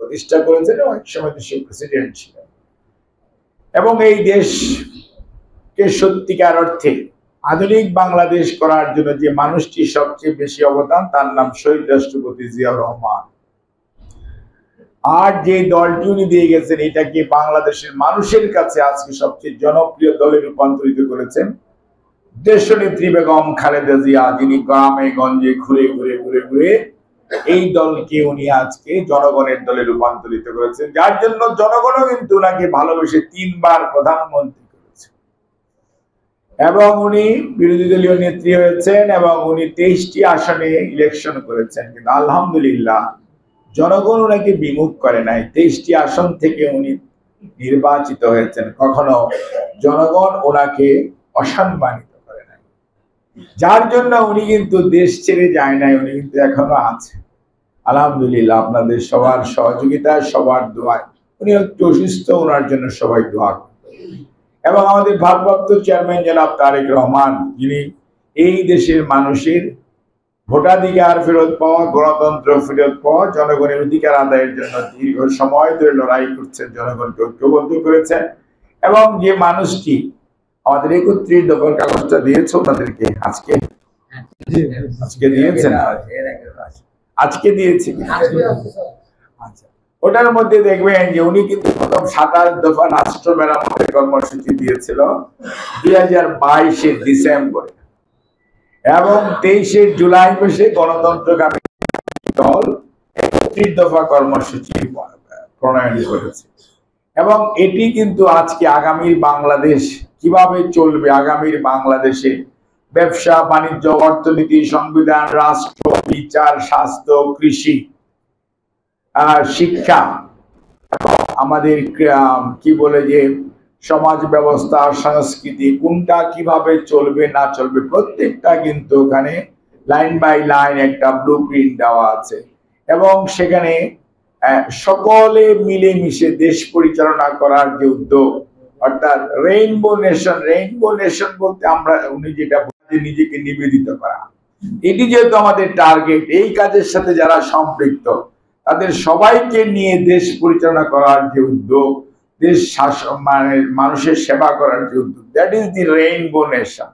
প্রতিষ্ঠা করেছেন এবং এক সময় দেশের প্রেসিডেন্ট ছিলেন। এবং এই দেশকে সত্যিকার অর্থে আধুনিক বাংলাদেশ করার জন্য যে মানুষটি সবচেয়ে বেশি অবদান, তার নাম শহীদ রাষ্ট্রপতি জিয়াউর রহমান। আর যে দলটি উনি দিয়ে গেছেন, এটাকে বাংলাদেশের মানুষের কাছে আজকে সবচেয়ে জনপ্রিয় দলে রূপান্তরিত করেছেন দেশনেত্রী বেগম খালেদা জিয়া, যিনি গ্রামে গঞ্জে ঘুরে ঘুরে ঘুরে ঘুরে এই দলকে উনি আজকে জনগণের দলে রূপান্তরিত করেছেন, যার জন্য জনগণও কিন্তু ওনাকে ভালোবেসে 3 বার প্রধানমন্ত্রী করেছে। এবং উনি বিরোধী দলীয় নেত্রী হয়েছেন এবং উনি 23টি আসনে ইলেকশন করেছেন, কিন্তু আলহামদুলিল্লাহ জনগণ ওনাকে বিমুখ করে নাই। 23টি আসন থেকে উনি নির্বাচিত হয়েছেন, কখনো জনগণ ওনাকে অসম্মানিত করে নাই, যার জন্য উনি কিন্তু দেশ ছেড়ে যায় নাই, উনি কিন্তু এখনো আছে আলহামদুলিল্লাহ। আপনাদের সবার সহযোগিতা, সবার দোয়ায় উনি একটু অসুস্থ, ওনার জন্য সবাই দোয়া করবেন। এবং আমাদের ভারপ্রাপ্ত চেয়ারম্যান জনাব তারেক রহমান, যিনি এই দেশের মানুষের ভোটাধিকার ফেরত পাওয়া, গণতন্ত্র ফেরত পাওয়া, জনগণের অধিকার আদায়ের জন্য দীর্ঘ সময় ধরে লড়াই করছেন, জনগণকে ঐক্যবদ্ধ করেছেন। এবং যে মানুষটি আমাদের 31 দফার কাগজটা দিয়েছে ওনাদেরকে আজকে দিয়েছেন, আজকে দিয়েছে, আচ্ছা, ওটার মধ্যে দেখবেন যে উনি কিন্তু প্রথম 27 দফা রাষ্ট্র মেরামতের কর্মসূচি দিয়েছিল 2022 ডিসেম্বরে, এবং 23 জুলাই মাসে গণতন্ত্রগামী দল 31 দফা কর্মসূচি প্রণয়ন করেছে। এবং এটি কিন্তু আজকে আগামীর বাংলাদেশ কিভাবে চলবে, আগামীর বাংলাদেশে ব্যবসা বাণিজ্য, অর্থনীতি, সংবিধান, রাষ্ট্র, বিচার, স্বাস্থ্য, কৃষি, শিক্ষা, আমাদের কি বলে যে সমাজ ব্যবস্থা, সংস্কৃতি, কোনটা কিভাবে চলবে না চলবে, প্রত্যেকটা কিন্তু ওখানে লাইন বাই লাইন একটা ব্লুপ্রিন্ট দেওয়া আছে। এবং সেখানে সকলে মিলেমিশে দেশ পরিচালনা করার যে উদ্যোগ, অর্থাৎ রেইনবো নেশন বলতে আমরা উনি যেটা নিজেকে নিবেদিত করা, এটি যেহেতু আমাদের টার্গেট, এই কাজের সাথে যারা সম্পৃক্ত তাদের সবাইকে নিয়ে দেশ পরিচালনা করার যে উদ্যোগ, দেশ শাসন মানে মানুষের সেবা করার যে উদ্যোগ, that is the rainbow nation.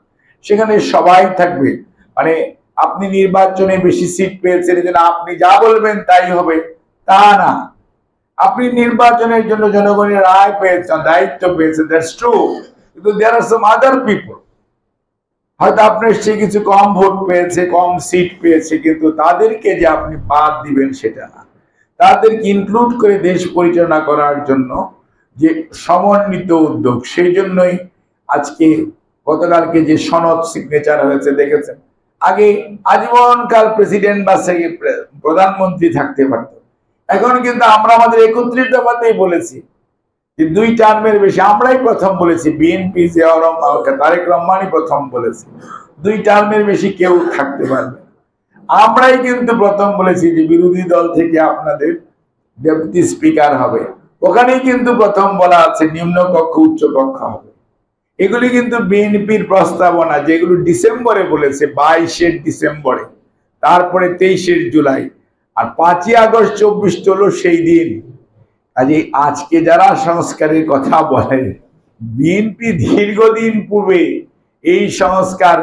সেখানে সবাই থাকবে, মানে আপনি নির্বাচনে বেশি সিট পেয়েছেন এজন্য আপনি যা বলবেন তাই হবে তা না। আপনি নির্বাচনের জন্য জনগণের রায় পেয়েছেন, দায়িত্ব পেয়েছেন, দ্যাটস ট্রু, কিন্তু দেয়ার আর সাম আদার পিপল, হয়তো আপনার সে কিছু কম ভোট পেয়েছে, কম সিট পেয়েছে, কিন্তু তাদেরকে যে আপনি বাদ দিবেন সেটা না, তাদেরকে ইনক্লুড করে দেশ পরিচালনা করার জন্য যে সমন্বিত উদ্যোগ, সেই জন্যই আজকে গতকালকে যে সনদ সিগনেচার হয়েছে দেখেছেন। আগে আজীবনকাল প্রেসিডেন্ট বা প্রধানমন্ত্রী থাকতে পারত, এখন কিন্তু আমরা আমাদের 31 দফাতেই বলেছি যে 2 টার্মের বেশি, আমরাই প্রথম বলেছি, বিএনপি জিয়াউর রহমান তারেক রহমানই প্রথম বলেছে 2 টার্মের বেশি কেউ থাকতে পারবে। আমরাই কিন্তু প্রথম বলেছি যে বিরোধী দল থেকে আপনাদের ডেপুটি স্পিকার হবে, ওখানেই কিন্তু প্রথম বলা আছে নিম্ন কক্ষ উচ্চ কক্ষ হবে। এগুলি কিন্তু বিএনপির প্রস্তাবনা, যেগুলো ডিসেম্বরে বলেছে, 22 ডিসেম্বরে, তারপরে 23 জুলাই, আর 5 আগস্ট 24 চলো সেই দিন। কাজে আজকে যারা সংস্কারের কথা বলে, বিএনপি দীর্ঘদিন পূর্বে এই সংস্কার,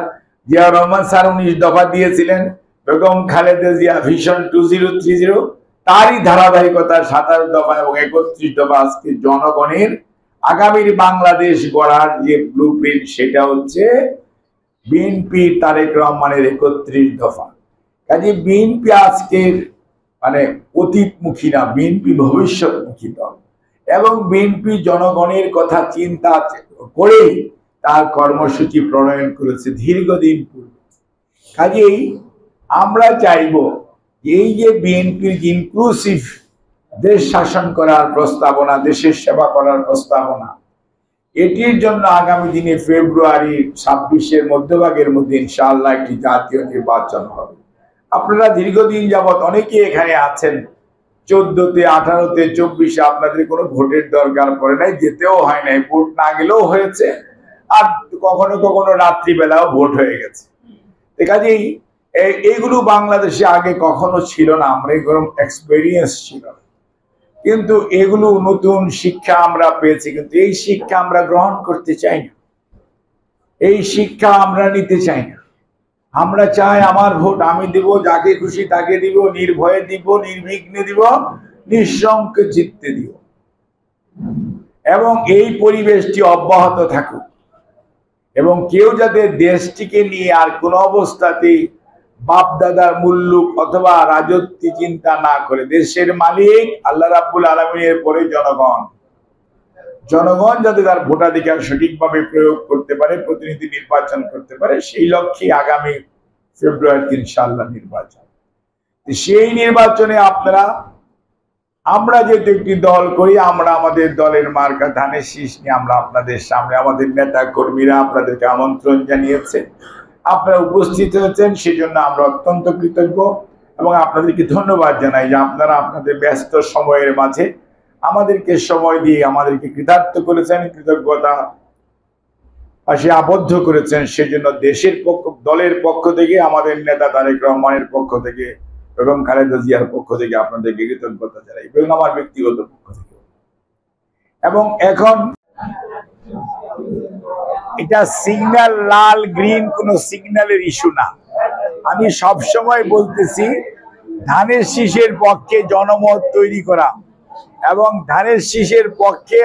জিয়াউর রহমান স্যার 19 দফা দিয়েছিলেন, বেগম খালেদা জিয়া ভিশন 2030, তারই ধারাবাহিকতা 27 দফা এবং 31 দফা আজকে জনগণের আগামীর বাংলাদেশ গড়ার যে ব্লুপ্রিন্ট, সেটা হচ্ছে বিএনপি তারেক রহমানের 31 দফা। কাজে বিএনপি আজকের মানে অতীতমুখী না, বিএনপি ভবিষ্যৎমুখী দল, এবং বিএনপি জনগণের কথা চিন্তা করে তার কর্মসূচি প্রণয়ন করেছে দীর্ঘদিন পূর্বে। কাজেই আমরা চাইব এই যে বিএনপির ইনক্লুসিভ দেশ শাসন করার প্রস্তাবনা, দেশের সেবা করার প্রস্তাবনা, এটির জন্য আগামী দিনে ফেব্রুয়ারি 26-এর মধ্যভাগের মধ্যে ইনশাআল্লাহ একটি জাতীয় নির্বাচন হবে। আপনারা দীর্ঘদিন যাবৎ অনেকে এখানে আছেন, 14-তে, 18-তে, 24-এ আপনাদের কোনো ভোটের দরকার পড়ে নাই, যেতেও হয় নাই, ভোট না গেলেও হয়েছে, আর কখনো কখনো রাত্রিবেলাও ভোট হয়ে গেছে। কাজেই এইগুলো বাংলাদেশে আগে কখনো ছিল না, আমরা এরকম এক্সপেরিয়েন্স ছিল না। কিন্তু এগুলো নতুন শিক্ষা আমরা পেয়েছি, কিন্তু এই শিক্ষা আমরা গ্রহণ করতে চাই না, এই শিক্ষা আমরা নিতে চাই না। আমরা চাই আমার ভোট আমি দিব, যাকে খুশি তাকে দিব, নির্ভয়ে দিব, নির্বিঘ্নে দিব, নিঃশঙ্কে জিততে দিব, এবং এই পরিবেশটি অব্যাহত থাকুক, এবং কেউ যাতে দেশটিকে নিয়ে আর কোন অবস্থাতেই বাপ দাদার মুল্লুক অথবা রাজত্ব চিন্তা না করে। দেশের মালিক আল্লাহ রাব্বুল আলামিনের পরে জনগণ, জনগণ যাতে তার ভোটাধিকার সঠিকভাবে প্রয়োগ করতে পারে, প্রতিনিধি নির্বাচন করতে পারে, সেই লক্ষ্যে আগামী ফেব্রুয়ারিতে ইনশাআল্লাহ নির্বাচন। সেই নির্বাচনে আপনারা, আমরা যেহেতু একটি দল করি, আমরা আমাদের দলের মার্কা ধানের শীষ নিয়ে আমরা আপনাদের সামনে, আমাদের নেতা কর্মীরা আপনাদেরকে আমন্ত্রণ জানিয়েছে, আপনারা উপস্থিত হয়েছেন, সেজন্য আমরা অত্যন্ত কৃতজ্ঞ এবং আপনাদেরকে ধন্যবাদ জানাই যে আপনারা আপনাদের ব্যস্ত সময়ের মাঝে আমাদেরকে সময় দিয়ে আমাদেরকে কৃতার্থ করেছেন, কৃতজ্ঞতা পাশে আবদ্ধ করেছেন। সেজন্য দেশের পক্ষ, দলের পক্ষ থেকে, আমাদের নেতা তারেক রহমানের পক্ষ থেকে এবং খালেদা জিয়ার পক্ষ থেকে আপনাদেরকে কৃতজ্ঞতা জানাই, এবং আমার ব্যক্তিগত পক্ষ থেকে। এবং এখন এটা সিগন্যাল লাল গ্রিন কোন সিগন্যালের ইস্যু না। আমি সব সময় বলতেছি ধানের শীষের পক্ষে জনমত তৈরি করা এবং ধানের শীষের পক্ষে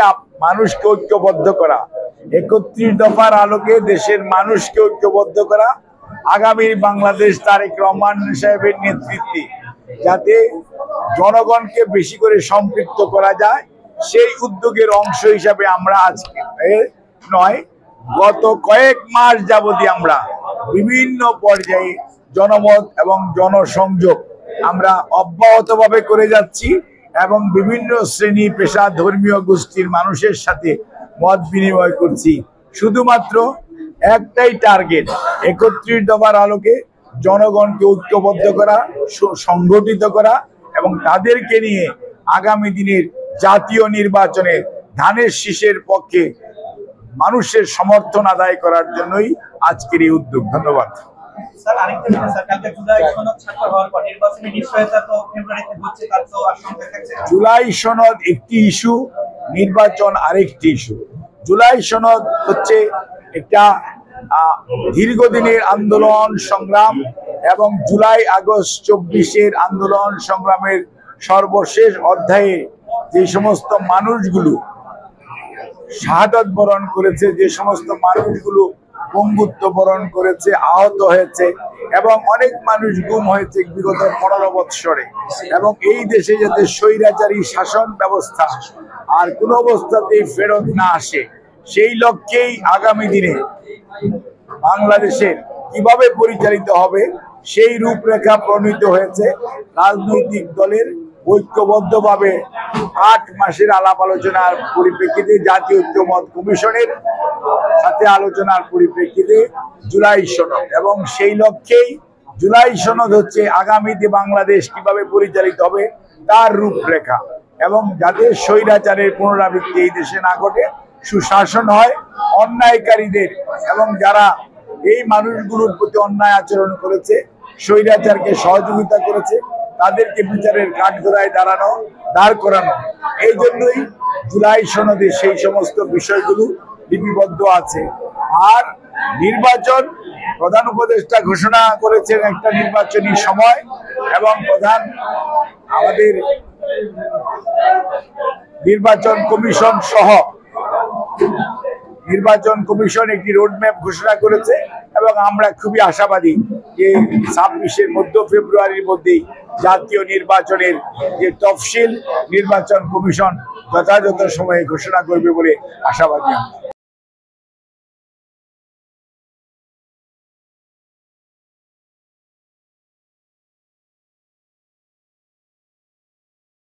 মানুষকে ঐক্যবদ্ধ করা, ৩১ দফার আলোকে দেশের মানুষকে ঐক্যবদ্ধ করা, আগামীর বাংলাদেশ তারেক রহমান সাহেবের নেতৃত্বে যাতে জনগণকে বেশি করে সম্পৃক্ত করা যায়, সেই উদ্যোগের অংশ হিসাবে আমরা আজকে নয়, গত কয়েক মাস যাবতীয় আমরা বিভিন্ন পর্যায়ে জনমত এবং জনসংযোগ আমরা অব্যাহতভাবে করে যাচ্ছি এবং বিভিন্ন শ্রেণী পেশা ধর্মীয় গোষ্ঠীর মানুষের সাথে মত বিনিময় করছি। শুধুমাত্র একটাই টার্গেট, ৩১ দফার আলোকে জনগণকে ঐক্যবদ্ধ করা, সংগঠিত করা এবং তাদেরকে নিয়ে আগামী দিনের জাতীয় নির্বাচনে ধানের শীষের পক্ষে মানুষের সমর্থন আদায় করার জন্যই আজকের এই উদ্যোগ। ধন্যবাদ। জুলাই সনদ একটি ইস্যু, নির্বাচন আরেকটি ইস্যু। জুলাই সনদ হচ্ছে একটা দীর্ঘদিনের আন্দোলন সংগ্রাম এবং জুলাই আগস্ট ২৪-এর আন্দোলন সংগ্রামের সর্বশেষ অধ্যায়ে যে সমস্ত মানুষগুলো শাহাদাত বরণ করেছে, যে সমস্ত মানুষগুলো পঙ্গুত্ব বরণ করেছে, আহত হয়েছে এবং অনেক মানুষ গুম হয়েছে বিগত ১৫ বৎসরে, এবং এই দেশে যাতে স্বৈরাচারী শাসন ব্যবস্থা আর কোন অবস্থাতেই ফেরত না আসে, সেই লক্ষ্যেই আগামী দিনে বাংলাদেশের কিভাবে পরিচালিত হবে সেই রূপরেখা প্রণীত হয়েছে। রাজনৈতিক দলের ঐক্যবদ্ধভাবে ৮ মাসের আলাপ আলোচনার পরিপ্রেক্ষিতে, জাতীয় ঐক্যমত কমিশনের সাথে আলোচনার পরিপ্রেক্ষিতে জুলাই সনদ, এবং সেই লক্ষ্যেই জুলাই সনদ হচ্ছে আগামীতে বাংলাদেশ কিভাবে পরিচালিত হবে তার রূপরেখা, এবং যাতে স্বৈরাচারের পুনরাবৃত্তি এই দেশে না ঘটে, সুশাসন হয়, অন্যায়কারীদের এবং যারা এই মানুষগুলোর প্রতি অন্যায় আচরণ করেছে, স্বৈরাচারকে সহযোগিতা করেছে, তাদেরকে বিচারের কাঠগড়ায় দাঁড় করানো। এই জন্যই জুলাই সনদে সেই সমস্ত বিষয়গুলো লিপিবদ্ধ আছে। আর নির্বাচন, প্রধান উপদেষ্টা ঘোষণা করেছেন একটা নির্বাচনী সময়, এবং আমাদের নির্বাচন কমিশন সহ নির্বাচন কমিশন একটি রোডম্যাপ ঘোষণা করেছে, এবং আমরা খুবই আশাবাদী যে ২৬-এর মধ্য ফেব্রুয়ারির মধ্যেই জাতীয় নির্বাচনের যে তফসিল নির্বাচন কমিশন যথাযথ সময়ে ঘোষণা করবে বলে আশাবাদী আমরা।